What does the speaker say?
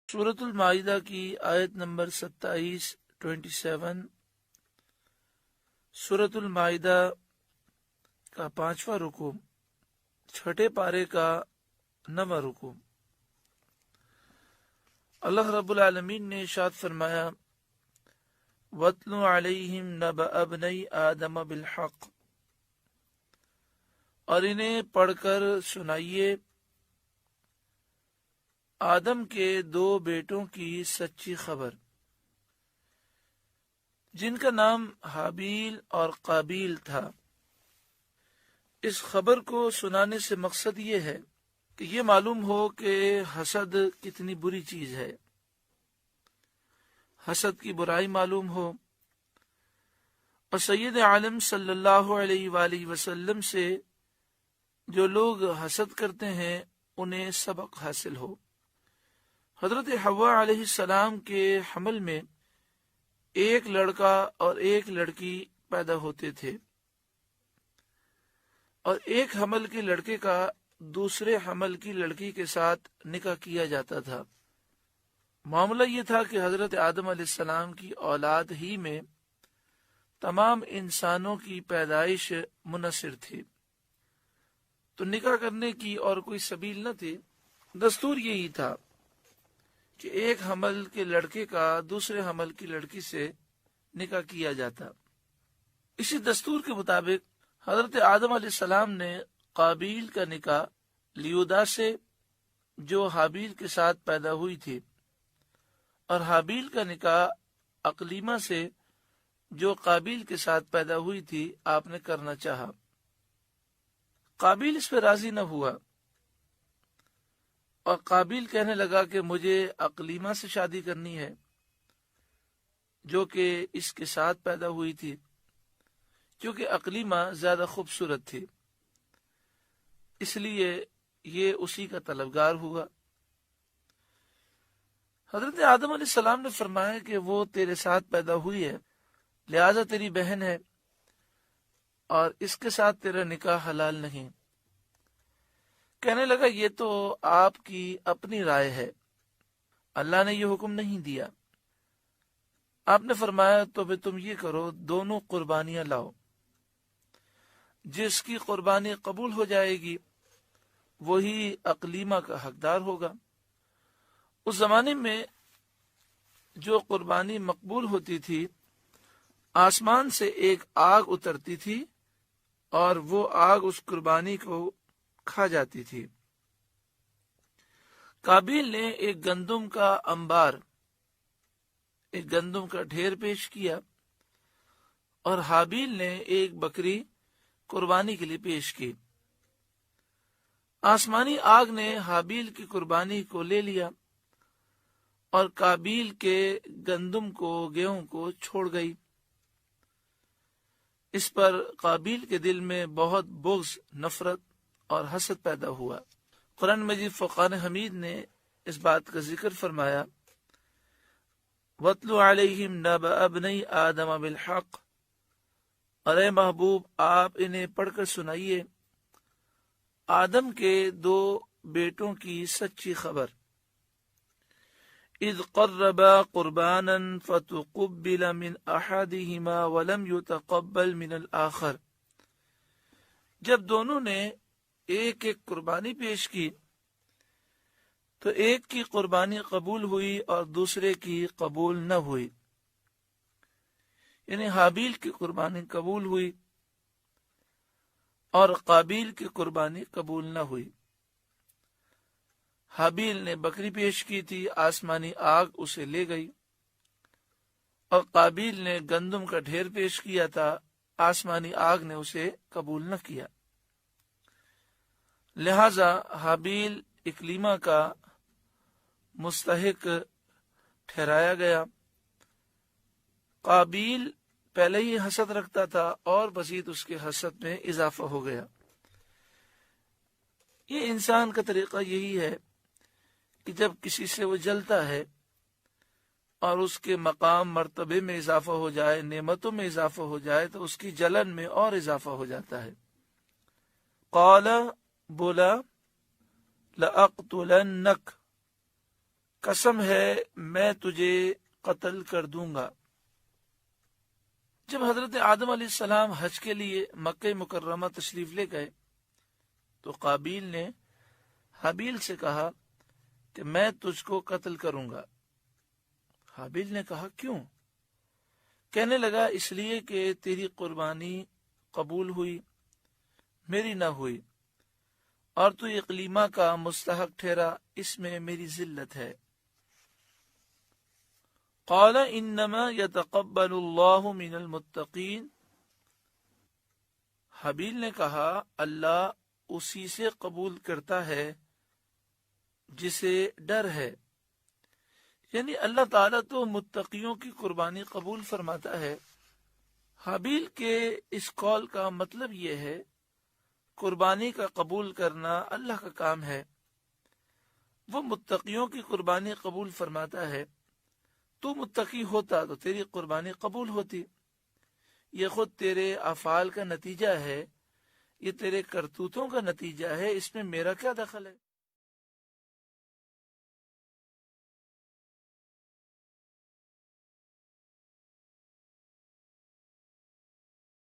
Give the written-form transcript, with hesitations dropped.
سورۃ المائدہ کی آیت نمبر 27 سورۃ المائدہ کا 5واں رکوع، چھٹے پارے کا 9واں رکوع۔ اللہ رب العالمین نے ارشاد فرمایا، وَاتْلُ عَلَيْهِمْ نَبَأَ ابْنَيْ آدَمَ بِالْحَقِّ، اور انہیں پڑھ کر سنائیے آدم کے 2 بیٹوں کی سچی خبر، جن کا نام حابیل اور قابیل تھا۔ اس خبر کو سنانے سے مقصد یہ ہے کہ یہ معلوم ہو کہ حسد کتنی بری چیز ہے، حسد کی برائی معلوم ہو، اور سید عالم صلی اللہ علیہ وآلہ وسلم سے جو لوگ حسد کرتے ہیں انہیں سبق حاصل ہو۔ حضرت حوا علیہ السلام کے حمل میں ایک لڑکا اور ایک لڑکی پیدا ہوتے تھے، اور ایک حمل کے لڑکے کا دوسرے حمل کی لڑکی کے ساتھ نکاح کیا جاتا تھا۔ معاملہ یہ تھا کہ حضرت آدم علیہ السلام کی اولاد ہی میں تمام انسانوں کی پیدائش منحصر تھی، تو نکاح کرنے کی اور کوئی سبیل نہ تھی۔ دستور یہی تھا کہ ایک حمل کے لڑکے کا دوسرے حمل کی لڑکی سے نکاح کیا جاتا۔ اسی دستور کے مطابق حضرت آدم علیہ السلام نے قابیل کا نکاح لیودا سے جو حابیل کے ساتھ پیدا ہوئی تھی، اور حابیل کا نکاح اقلیمہ سے جو قابیل کے ساتھ پیدا ہوئی تھی آپ نے کرنا چاہا۔ قابیل اس پہ راضی نہ ہوا، اور قابیل کہنے لگا کہ مجھے اقلیمہ سے شادی کرنی ہے جو کہ اس کے ساتھ پیدا ہوئی تھی، کیونکہ اقلیمہ زیادہ خوبصورت تھی، اس لیے یہ اسی کا طلبگار ہوا۔ حضرت آدم علیہ السلام نے فرمایا کہ وہ تیرے ساتھ پیدا ہوئی ہے، لہذا تیری بہن ہے، اور اس کے ساتھ تیرا نکاح حلال نہیں۔ کہنے لگا یہ تو آپ کی اپنی رائے ہے، اللہ نے یہ حکم نہیں دیا۔ آپ نے فرمایا تو پھر تم یہ کرو، دونوں قربانیاں لاؤ، جس کی قربانی قبول ہو جائے گی وہی اقلیمہ کا حقدار ہوگا۔ اس زمانے میں جو قربانی مقبول ہوتی تھی، آسمان سے ایک آگ اترتی تھی اور وہ آگ اس قربانی کو کھا جاتی تھی۔ قابیل نے ایک گندم کا انبار، ایک گندم کا ڈھیر پیش کیا، اور حابیل نے ایک بکری قربانی کے لیے پیش کی۔ آسمانی آگ نے حابیل کی قربانی کو لے لیا اور قابیل کے گندم کو، گیہوں کو چھوڑ گئی۔ اس پر قابیل کے دل میں بہت بغض، نفرت اور حسد پیدا ہوا۔ قرآن مجید فرقان حمید نے اس بات کا ذکر فرمایا، وَاتْلُ عَلَيْهِمْ نَبَأَ ابْنَيْ آدَمَ بِالْحَقِّ، اور اے محبوب آپ انہیں پڑھ کر سنائیے آدم کے 2 بیٹوں کی سچی خبر۔ اذ قربا قربانا فتقبل من احدهما ولم يتقبل من الاخر، جب دونوں نے ایک ایک قربانی پیش کی تو ایک کی قربانی قبول ہوئی اور دوسرے کی قبول نہ ہوئی، یعنی حابیل کی قربانی قبول ہوئی اور قابیل کی قربانی قبول نہ ہوئی۔ حابیل نے بکری پیش کی تھی، آسمانی آگ اسے لے گئی، اور قابیل نے گندم کا ڈھیر پیش کیا تھا، آسمانی آگ نے اسے قبول نہ کیا۔ لہذا حابیل اقلیمہ کا مستحق ٹھہرایا گیا۔ قابیل پہلے ہی حسد رکھتا تھا اور مزید اس کے حسد میں اضافہ ہو گیا۔ یہ انسان کا طریقہ یہی ہے کہ جب کسی سے وہ جلتا ہے اور اس کے مقام مرتبے میں اضافہ ہو جائے، نعمتوں میں اضافہ ہو جائے، تو اس کی جلن میں اور اضافہ ہو جاتا ہے۔ قال، بولا، لَأَقْتُلَنَّكَ، قسم ہے میں تجھے قتل کر دوں گا۔ جب حضرت آدم علیہ السلام حج کے لیے مکہ مکرمہ تشریف لے گئے تو قابیل نے حابیل سے کہا کہ میں تجھ کو قتل کروں گا۔ حابیل نے کہا کیوں؟ کہنے لگا اس لیے کہ تیری قربانی قبول ہوئی، میری نہ ہوئی، اور تو اقلیمہ کا مستحق ٹھہرا، اس میں میری ذلت ہے۔ قال انما يتقبل اللہ من المتقین، حابیل نے کہا اللہ اسی سے قبول کرتا ہے جسے ڈر ہے، یعنی اللہ تعالیٰ تو متقیوں کی قربانی قبول فرماتا ہے۔ حابیل کے اس قول کا مطلب یہ ہے قربانی کا قبول کرنا اللہ کا کام ہے، وہ متقیوں کی قربانی قبول فرماتا ہے، تو متقی ہوتا تو تیری قربانی قبول ہوتی، یہ خود تیرے افعال کا نتیجہ ہے، یہ تیرے کرتوتوں کا نتیجہ ہے، اس میں میرا کیا دخل ہے؟